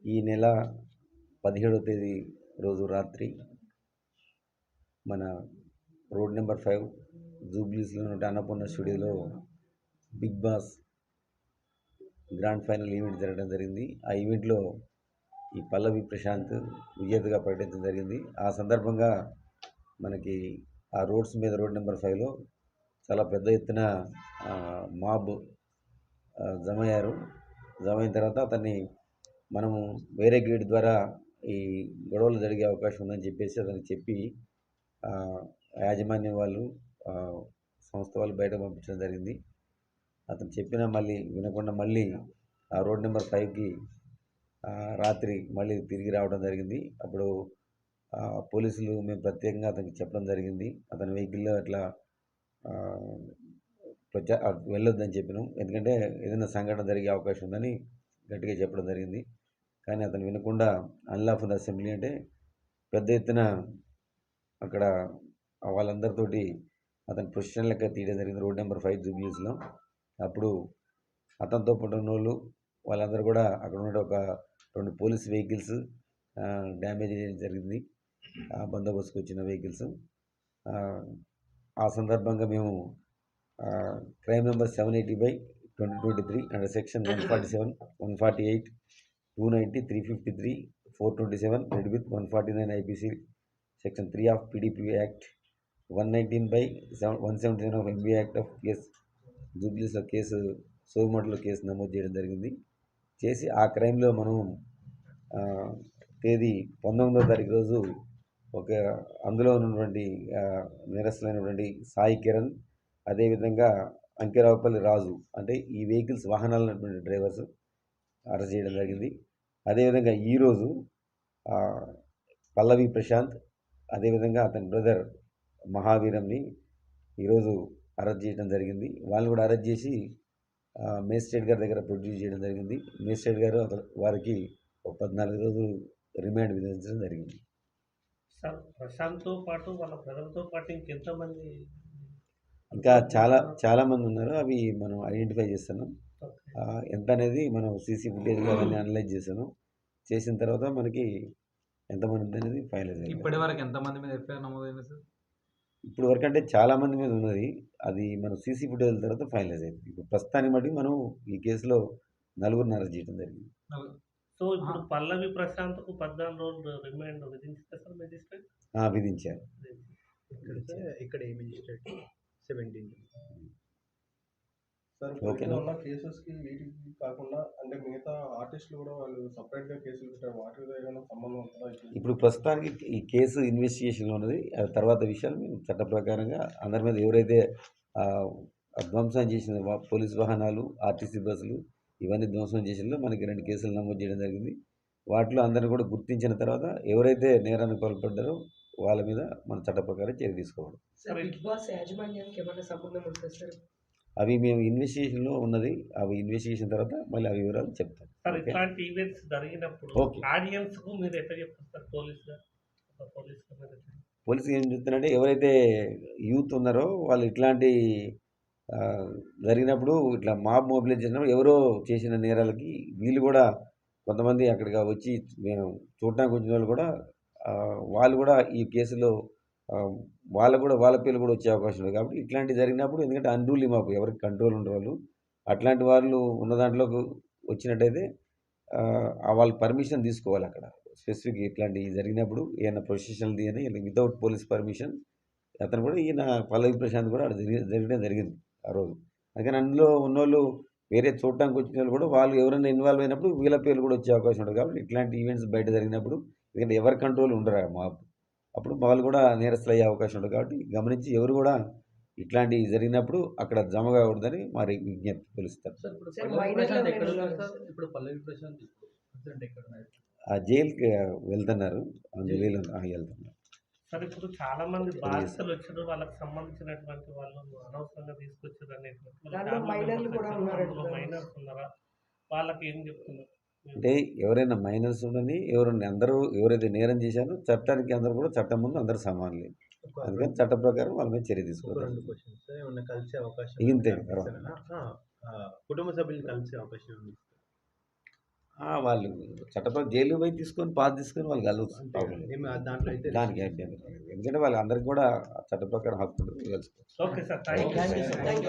ఈ నెల 17వ తేదీ రోజు రాత్రి మన రోడ్ నెంబర్ 5 జూబ్లీస్లో ఉన్న అన్నపూర్ణ స్టూడియోలో big boss grand final event జరగడం జరిగింది. ఆ ఈవెంట్లో ఈ పల్లవి ప్రశాంత్ విజేతగా ప్రకటించడం జరిగింది. ఆ సందర్భంగా మనకి ఆ రోడ్ నెంబర్ 5లో చాలా పెద్ద ఎత్తున మాబ్ జమయ్యారు. జమైన తర్వాత అతన్ని మనము వేరే గేట్ ద్వారా ఈ గొడవలు జరిగే అవకాశం ఉందని చెప్పేసి అతనికి చెప్పి యాజమాన్యం వాళ్ళు సంస్థ వాళ్ళు బయట పంపించడం జరిగింది. అతను చెప్పినా మళ్ళీ వినకుండా మళ్ళీ ఆ రోడ్ నెంబర్ 5కి రాత్రి మళ్ళీ తిరిగి రావడం జరిగింది. అప్పుడు పోలీసులు మేము ప్రత్యేకంగా అతనికి చెప్పడం జరిగింది. అతని వెహికల్లో అట్లా వెళ్ళొద్దని చెప్పినాం. ఎందుకంటే ఏదైనా సంఘటన జరిగే అవకాశం ఉందని గట్టిగా చెప్పడం జరిగింది. కానీ అతను వినకుండా అన్లాఫుల్ అసెంబ్లీ అంటే పెద్ద ఎత్తున అక్కడ వాళ్ళందరితోటి అతని ప్రొఫెషనల్ లెక్క తీయడం జరిగింది రోడ్ నెంబర్ 5 జూబ్లీస్లో. అప్పుడు అతనితో పాటు ఉన్న వాళ్ళు వాళ్ళందరూ కూడా అక్కడ ఉన్న ఒక 2 పోలీస్ వెహికల్స్ డ్యామేజ్ చేయడం జరిగింది. బందోబస్తుకు వచ్చిన వెహికల్స్. ఆ సందర్భంగా మేము crime number 780/2023 under section 147, 148, 290, 353, 427 read with 149 IPC section 3 of PDP act 119/179 of MB act of case జూబ్లీస్లో కేసు సోమటలో కేసు నమోదు చేయడం జరిగింది. చేసి ఆ క్రైమ్లో మనం తేదీ 19వ తారీఖు రోజు ఒక అందులో ఉన్నటువంటి నేరస్తులైనటువంటి సాయి కిరణ్, అదేవిధంగా అంకిరావుపల్లి రాజు అంటే ఈ వెహికల్స్ వాహనాలు ఉన్నటువంటి డ్రైవర్స్ అరెస్ట్ చేయడం జరిగింది. అదేవిధంగా ఈరోజు పల్లవి ప్రశాంత్, అదేవిధంగా అతని బ్రదర్ మహావీరంని ఈరోజు అరెస్ట్ చేయడం జరిగింది. వాళ్ళని కూడా అరెస్ట్ చేసి మేజిస్ట్రేట్ గారి దగ్గర ప్రొడ్యూస్ చేయడం జరిగింది. మేజిస్ట్రేట్ గారు వారికి 14 రోజులు రిమాండ్ విధించడం జరిగింది. సార్ ప్రశాంత్తో పాటు వాళ్ళ బ్రదర్తో పాటు ఇంకెంతమంది? ఇంకా చాలా మంది ఉన్నారు. అవి మనం ఐడెంటిఫై చేస్తున్నాం. ఎంత అనేది మనం సీసీ ఫుటేజ్ అవన్నీ అనలైజ్ చేసాను. చేసిన తర్వాత మనకి ఎంతమంది ఉంది అనేది ఫైనలైజ్ అయింది. ఇప్పటి వరకు ఎంతమంది మీద ఎఫ్ఐఆర్ నమోదైంది సార్? ఇప్పుడు వరకు అంటే చాలా మంది మీద ఉన్నది. అది మనం సీసీ ఫుటేజ్ తర్వాత ఫైనలైజ్ అయింది. ఇప్పుడు ప్రస్తుతాన్ని బట్టి మనం ఈ కేసులో 4గురిని అరెస్ట్ చేయడం జరిగింది. సో ఇప్పుడు పల్లవి ప్రశాంత్కు 14 రోజులు రిమాండ్ విధించారు సార్ మేజిస్ట్రేట్? విధించారు. ఇక్కడ ఏ మేజిస్ట్రేట్ 17 సార్ ఉన్న కేసెస్కి వీటికి కాకుండా అంటే మిగతా ఆర్టిస్టులు కూడా వాళ్ళు సపరేట్గా కేసులు పెట్టారు. వాటికి ఏదైనా సంబంధం ఉంటుందా? ఇప్పుడు ప్రస్తుతానికి ఈ కేసు ఇన్వెస్టిగేషన్లో ఉన్నది. తర్వాత విషయాలు మేము చట్ట ప్రకారంగా అందరి మీద ఎవరైతే ధ్వంసం చేసిన పోలీస్ వాహనాలు, ఆర్టీసీ బస్సులు ఇవన్నీ ధ్వంసం చేసిన మనకి 2 కేసులు నమోదు చేయడం జరిగింది. వాటిలో అందరిని కూడా గుర్తించిన తర్వాత ఎవరైతే నేరానికి పాల్పడ్డారో వాళ్ళ మీద మన చట్ట ప్రకారం చర్య తీసుకోవాలి. అవి మేము ఇన్వెస్టిగేషన్లో ఉన్నది. అవి ఇన్వెస్టిగేషన్ తర్వాత మళ్ళీ అవి వివరాలు చెప్తాం. సార్ ఇట్లాంటి ఈవెంట్స్ జరిగినప్పుడు ఆడియన్స్కు మీరు ఎట్లా చెప్తారు పోలీసు ఏం చెప్తున్నారంటే ఎవరైతే యూత్ ఉన్నారో వాళ్ళు ఇట్లాంటి జరిగినప్పుడు ఇట్లా మాబ్ మొబిలైజ్ చేసినప్పుడు ఎవరో చేసిన నేరాలకి వీళ్ళు కూడా కొంతమంది అక్కడికి వచ్చి మేము చూడటానికి వచ్చిన వాళ్ళు కూడా వాళ్ళు కూడా ఈ కేసులో వాళ్ళకు కూడా వాళ్ళ పేర్లు కూడా వచ్చే అవకాశం ఉంది. కాబట్టి ఇట్లాంటివి జరిగినప్పుడు ఎందుకంటే అన్రూలీ మాకు ఎవరికి కంట్రోల్ ఉండరు వాళ్ళు అట్లాంటి వాళ్ళు ఉన్న దాంట్లోకి వచ్చినట్టయితే వాళ్ళు పర్మిషన్ తీసుకోవాలి. అక్కడ స్పెసిఫిక్ ఇట్లాంటివి జరిగినప్పుడు ఏమైనా ప్రొఫెషనల్ది అని వితౌట్ పోలీస్ పర్మిషన్ అతను కూడా ఈయన పల్లవి ప్రశాంత్ కూడా జరగడం జరిగింది ఆ రోజు. అందుకని అందులో ఉన్నోళ్ళు వేరే చూడటానికి వచ్చిన వాళ్ళు కూడా వాళ్ళు ఎవరైనా ఇన్వాల్వ్ అయినప్పుడు వీళ్ళ పేర్లు కూడా వచ్చే అవకాశం ఉంటుంది. కాబట్టి ఇట్లాంటి ఈవెంట్స్ బయట జరిగినప్పుడు ఎందుకంటే ఎవరి కంట్రోల్ ఉండరు మాకు అప్పుడు వాళ్ళు కూడా నేరస్తులు అయ్యే అవకాశం ఉంటుంది. కాబట్టి గమనించి ఎవరు కూడా ఇట్లాంటివి జరిగినప్పుడు అక్కడ జమ కాకూడదని మరి విజ్ఞప్తి పిలుస్తారు. జైలుకి వెళ్తున్నారు. వెళ్తున్నారు. సార్ ఇప్పుడు చాలా మంది బాధితులు వచ్చారు, వాళ్ళకి సంబంధించినటువంటి వాళ్ళు అనవసరంగా తీసుకొచ్చారు అనేటువంటి మైనర్స్ ఉన్నారా? వాళ్ళకి ఏం చెప్తున్నారు అంటే ఎవరైనా మైనర్స్ ఉండని ఎవరైనా అందరూ ఎవరైతే నేరం చేశారో చట్టానికి అందరూ కూడా చట్టం ముందు అందరూ సమానులే. అందుకని చట్ట ప్రకారం వాళ్ళ మీద చర్య తీసుకోవాలి. కలిసే అవకాశం ఇంతే కుటుంబ సభ్యులు కలిసే అవకాశం ఉంది. వాళ్ళు చట్టప్రకారం జైలుకి పోయి తీసుకొని పాస్ తీసుకొని వాళ్ళు కలవచ్చు ప్రాబ్లం లేదు. ఏమి దాంట్లో అయితే దానికి అయిపోయింది. ఎందుకంటే వాళ్ళందరికీ కూడా చట్ట ప్రకారం హక్కు ఉంటుంది తెలుసుకోవచ్చు. Okay sir, thank you.